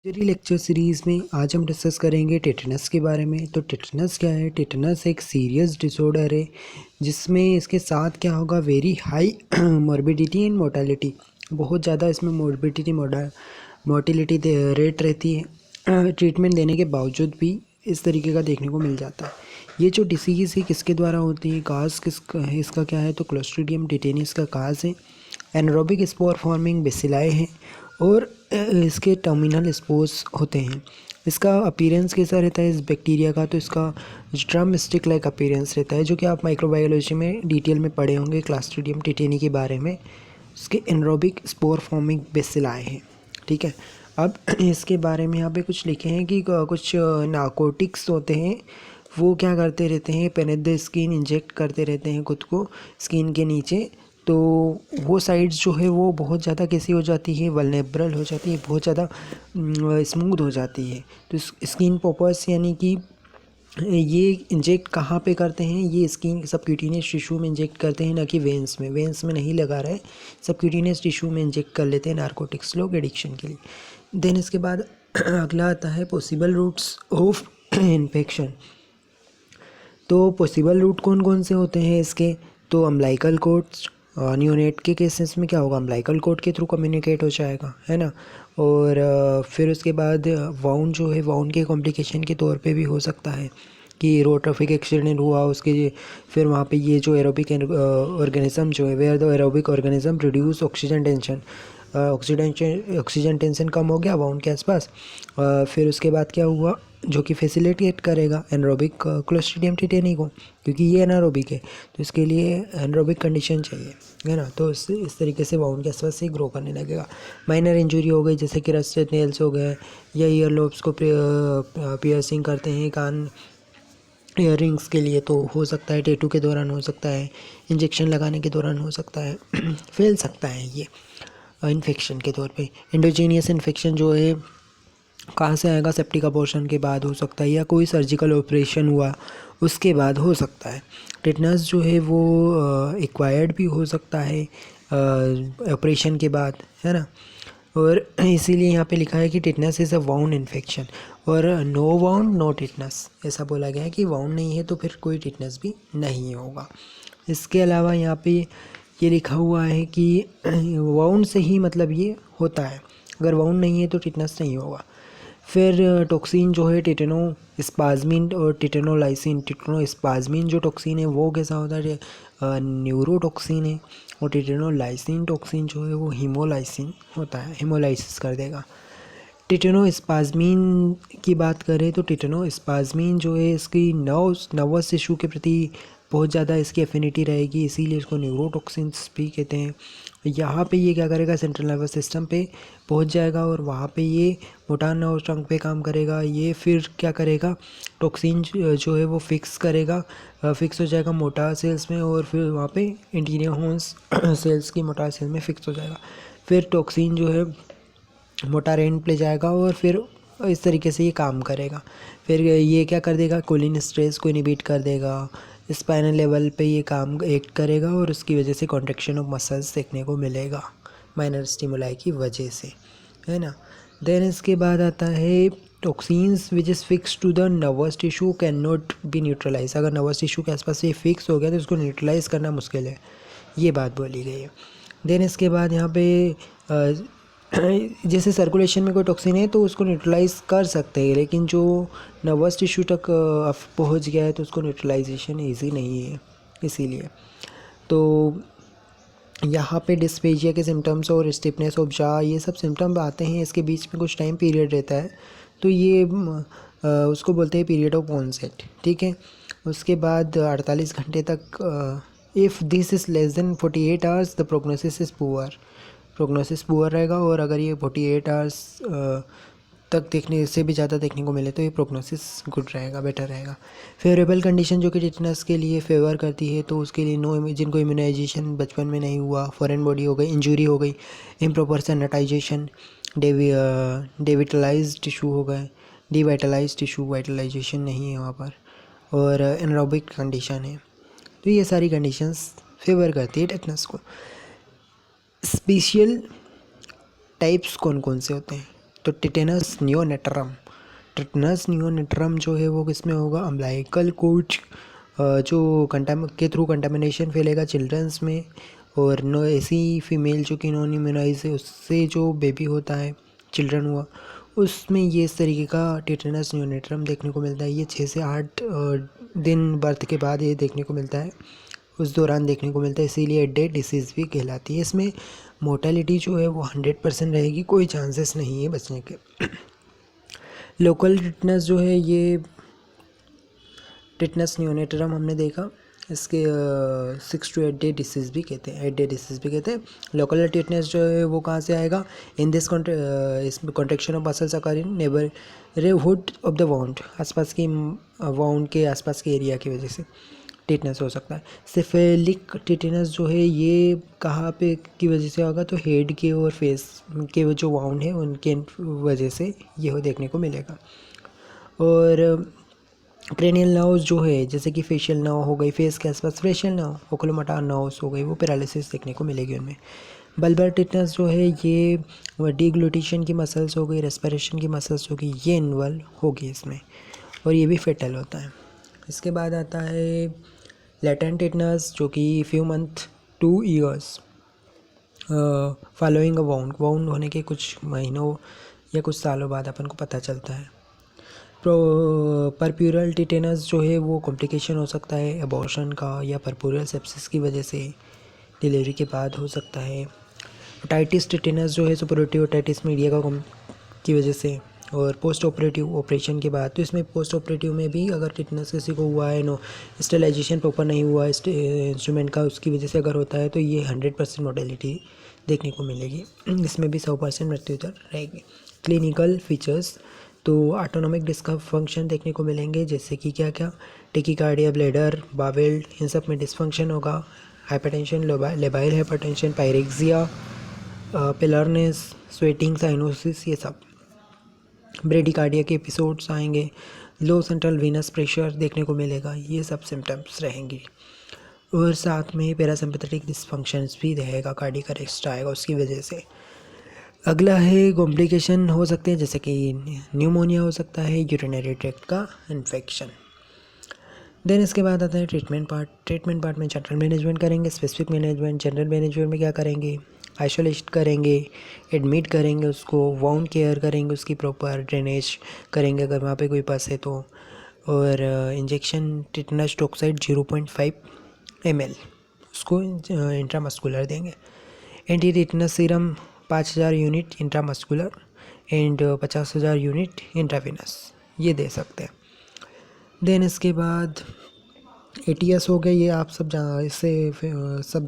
Surgery lecture series में आज हम डिस्कस करेंगे टेटनस के बारे में। तो टेटनस क्या है? टेटनस एक सीरियस डिसऑर्डर है जिसमें इसके साथ क्या होगा, very high morbidity and mortality, बहुत ज़्यादा इसमें मॉर्बिडिटी मोर्टिलिटी रेट रहती है। ट्रीटमेंट देने के बावजूद भी इस तरीके का देखने को मिल जाता है। ये जो डिसीज़ है किसके द्वारा होती है, काज इसका क्या है? तो क्लोस्ट्रीडियम टेटेनियस का काज है। एनारोबिक स्पोर फॉर्मिंग बेसिलाई है और इसके टर्मिनल स्पोर्स होते हैं। इसका अपीयरेंस कैसा रहता है इस बैक्टीरिया का? तो इसका ड्रम स्टिक लाइक अपीयरेंस रहता है, जो कि आप माइक्रोबायोलॉजी में डिटेल में पढ़े होंगे क्लोस्ट्रीडियम टेटेनी के बारे में। इसके एनारोबिक स्पोर फॉर्मिंग बेसिलाई है। ठीक है, अब इसके बारे में यहाँ पे कुछ लिखे हैं कि कुछ नार्कोटिक्स होते हैं, वो क्या करते रहते हैं, पेनिथ द स्किन इंजेक्ट करते रहते हैं खुद को स्किन के नीचे। तो वो साइड्स जो है वो बहुत ज़्यादा कैसी हो जाती है, वल्नरेबल हो जाती है, बहुत ज़्यादा स्मूथ हो जाती है। तो स्किन पॉपर्स यानी कि ये इंजेक्ट कहाँ पे करते हैं, ये स्किन सबक्यूटेनियस टिश्यू में इंजेक्ट करते हैं, ना कि वेंस में। वेंस में नहीं लगा रहे, सबक्यूटेनियस टिश्यू में इंजेक्ट कर लेते हैं नार्कोटिक्स लोग एडिक्शन के लिए। देन इसके बाद अगला आता है पॉसिबल रूट्स ऑफ इन्फेक्शन। तो पॉसिबल रूट कौन कौन से होते हैं इसके? तो अम्लाइकल कोट्स, न्यूनेट के केसेस में क्या होगा, अम्लाइकल कोट के थ्रू कम्युनिकेट हो जाएगा, है ना। और फिर उसके बाद वाउंड जो है, वाउंड के कॉम्प्लिकेशन के तौर पे भी हो सकता है कि रोड ट्रैफिक एक्सीडेंट हुआ उसके, फिर वहाँ पे ये जो एरोबिक ऑर्गेनिज्म जो है, where the aerobic organism reduce oxygen tension, oxygen tension कम हो गया वाउंड के आसपास। फिर उसके बाद क्या हुआ, जो कि फैसिलिटेट करेगा एनारोबिक क्लोस्ट्रीडियम टेटेनी को, क्योंकि ये एनारोबिक है तो इसके लिए एनारोबिक कंडीशन चाहिए, है ना। तो इस तरीके से वाउंड के आसपास से ग्रो करने लगेगा। माइनर इंजरी हो गई, जैसे कि रस्टेड नेल्स हो गए, या ईयर लोब्स को पियर्सिंग करते हैं कान ईयररिंग्स के लिए, तो हो सकता है टैटू के दौरान हो सकता है, इंजेक्शन लगाने के दौरान हो सकता है, फैल सकता है ये इन्फेक्शन के तौर पे। एंडोजीनियस इन्फेक्शन जो है कहाँ से आएगा, सेप्टिक अबॉर्शन के बाद हो सकता है, या कोई सर्जिकल ऑपरेशन हुआ उसके बाद हो सकता है। टिटनस जो है वो एक्वायर्ड भी हो सकता है ऑपरेशन के बाद, है ना। और इसीलिए यहाँ पे लिखा है कि tetanus is a wound infection, और नो वाउंड नो टिटनस, ऐसा बोला गया है कि वाउंड नहीं है तो फिर कोई टिटनस भी नहीं होगा। इसके अलावा यहाँ पे ये लिखा हुआ है कि वाउंड से ही मतलब ये होता है, अगर वाउंड नहीं है तो टिटनस नहीं होगा। फिर टॉक्सिन जो है टिटेनो स्पाज्मिन और टिटेनोलाइसिन। टिटेनोस्पाज्मिन जो टॉक्सिन है वो कैसा होता है, न्यूरोटॉक्सिन है, और टिटेनोलाइसिन टॉक्सिन जो है वो हीमोलाइसिन होता है, हीमोलाइसिस कर देगा। टिटेनोस्पाज्मिन की बात करें तो टिटेनोस्पाज्मिन जो है इसकी नर्वस टिश्यू के प्रति बहुत ज़्यादा इसकी एफिनिटी रहेगी, इसीलिए इसको न्यूरोटॉक्सिन्स भी कहते हैं। यहाँ पे ये क्या करेगा, सेंट्रल नर्वस सिस्टम पे पहुँच जाएगा और वहाँ पे ये मोटार नर्व ट्रंक पे काम करेगा। ये फिर क्या करेगा, टॉक्सिन जो है वो फिक्स करेगा, फिक्स हो जाएगा मोटार सेल्स में, और फिर वहाँ पे इंटीरियर हॉर्न्स सेल्स की मोटार सेल में फिक्स हो जाएगा। फिर टॉक्सिन जो है मोटार एंड पे जाएगा और फिर इस तरीके से ये काम करेगा। फिर ये क्या कर देगा, कोलिन स्ट्रेस को इनहिबिट कर देगा, स्पाइनल लेवल पे ये काम एक्ट करेगा, और उसकी वजह से कॉन्ट्रैक्शन ऑफ मसल्स देखने को मिलेगा माइनर स्टिमुलाई की वजह से, है ना। देन इसके बाद आता है toxins which is fix to the nervous tissue can not be neutralize. अगर नर्वस टिश्यू के आसपास ये फिक्स हो गया तो इसको न्यूट्रलाइज करना मुश्किल है, ये बात बोली गई है। देन इसके बाद यहाँ पे जैसे सर्कुलेशन में कोई टॉक्सिन है तो उसको न्यूट्रलाइज कर सकते हैं, लेकिन जो नर्वस टिश्यू तक पहुंच गया है तो उसको न्यूट्रलाइजेशन ईजी नहीं है, इसीलिए। तो यहाँ पे डिस्पेजिया के सिम्टम्स और स्टिफनेस ऑफ जॉ, ये सब सिम्टम आते हैं, इसके बीच में कुछ टाइम पीरियड रहता है, तो ये उसको बोलते हैं पीरियड ऑफ ऑनसेट, ठीक है। उसके बाद 48 घंटे तक, if this is less than 48 hours the prognosis is poor, prognosis poor रहेगा। और अगर ये 48 आवर्स तक देखने से भी ज़्यादा देखने को मिले तो ये प्रोग्नोसिस गुड रहेगा, बेटर रहेगा। फेवरेबल कंडीशन जो कि टिटनस के लिए फेवर करती है, तो उसके लिए जिनको इम्यूनाइजेशन बचपन में नहीं हुआ, फॉरेन बॉडी हो गई, इंजरी हो गई, इम्प्रॉपर सैनिटाइजेशन, डेविटलाइज टिश्यू हो गए, डिवाइटलाइज टिश्यू, वाइटलाइजेशन नहीं है वहाँ पर, और एनारोबिक कंडीशन है, तो ये सारी कंडीशंस फेवर करती है टिटनस को। स्पेशियल टाइप्स कौन कौन से होते हैं, तो टिटेनस नियोनेट्रम, टिटेनस नियोनेट्रम जो है वो किसमें होगा, अम्बिलिकल कोच जो के थ्रू कंटामिनेशन फैलेगा चिल्ड्रंस में, और नो ऐसी फीमेल जो कि नॉन इम्यूनाइज है उससे जो बेबी होता है, चिल्ड्रन हुआ, उसमें ये इस तरीके का टिटेनस नियोनेट्रम देखने को मिलता है। ये 6 से 8 दिन बर्थ के बाद ये देखने को मिलता है, उस दौरान देखने को मिलता है, इसीलिए डेड डिसीज़ भी कहलाती है। इसमें मोर्टेलिटी जो है वो 100% रहेगी, कोई चांसेस नहीं है बचने के। लोकल टिटनस जो है ये टिटनस नियोनेट्रम हमने देखा, इसके 6 to 8 डे डिसीज़ भी कहते हैं, 8 डे डिसीज़ भी कहते हैं। लोकल टिटनस जो है वो कहाँ से आएगा, in this contraction of muscles occur in neighbourhood of the wound, आसपास की वाउंड के आसपास के एरिया की वजह से टिटनस हो सकता है। सिफिलिक टिटनस जो है ये कहाँ पे की वजह से होगा, तो हेड के और फेस के जो वाउंड है उनके वजह से ये हो देखने को मिलेगा। और क्रेनियल नर्व्स जो है जैसे कि फेशियल नर्व हो गई, फेस के आसपास फेशियल नर्व, ओकुलोमोटर नर्व्स हो गई, वो पैरालिसिस देखने को मिलेगी उनमें। बल्बर टिटनस जो है ये डीग्लूटिशन की मसल्स हो गई, रेस्पिरेशन की मसल्स हो गई, ये इन्वॉल्व होगी इसमें, और ये भी फेटल होता है। इसके बाद आता है लेटेंट टिटनस जो कि few month two years following a wound होने के कुछ महीनों या कुछ सालों बाद अपन को पता चलता है। परप्यूरल टिटेनस जो है वो कॉम्प्लिकेशन हो सकता है एबॉर्शन का या परप्यूरल सेप्सिस की वजह से, डिलीवरी के बाद हो सकता है। ओटाइटिस टिटेनस जो है सुपरटिव ओटाइटिस मीडिया का की वजह से, और पोस्ट ऑपरेटिव ऑपरेशन के बाद। तो इसमें पोस्ट ऑपरेटिव में भी अगर टिटेनस किसी को हुआ है, नो स्टेलाइजेशन प्रॉपर नहीं हुआ इंस्ट्रूमेंट का, उसकी वजह से अगर होता है तो ये 100% मोर्टेलिटी देखने को मिलेगी, इसमें भी 100% मृत्यु दर रहेगी। क्लिनिकल फीचर्स तो ऑटोनोमिक डिसफंक्शन देखने को मिलेंगे, जैसे कि क्या क्या, टेकिकार्डिया, ब्लैडर, बावेल, इन सब में डिसफंक्शन होगा। Hypertension, labile hypertension, pyrexia, pallorness, sweating, cyanosis, ये सब। ब्रेडिकार्डिया के एपिसोड्स आएंगे। लो सेंट्रल वीनस प्रेशर देखने को मिलेगा, ये सब सिम्टम्स रहेंगे। और साथ में पैरासिम्पैथेटिक डिसफंक्शंस भी रहेगा, कार्डियक अरेस्ट आएगा उसकी वजह से। अगला है कॉम्प्लिकेशन हो सकते हैं, जैसे कि न्यूमोनिया हो सकता है, यूरिनरी ट्रैक्ट का इन्फेक्शन। देन इसके बाद आता है ट्रीटमेंट पार्ट। ट्रीटमेंट पार्ट में जनरल मैनेजमेंट करेंगे, स्पेसिफिक मैनेजमेंट। जनरल मैनेजमेंट में क्या करेंगे, आइसोलेट करेंगे, एडमिट करेंगे उसको, वाउंड केयर करेंगे, उसकी प्रॉपर ड्रेनेज करेंगे अगर वहाँ पे कोई पस है तो, और इंजेक्शन टिटेनस टॉक्साइड 0.5 ml उसको इंट्रामस्कुलर देंगे। Anti tetanus serum 5000 unit intramuscular and 50,000 unit intravenous, ये दे सकते हैं। देन इसके बाद ATS हो गया, ये आप सब इससे सब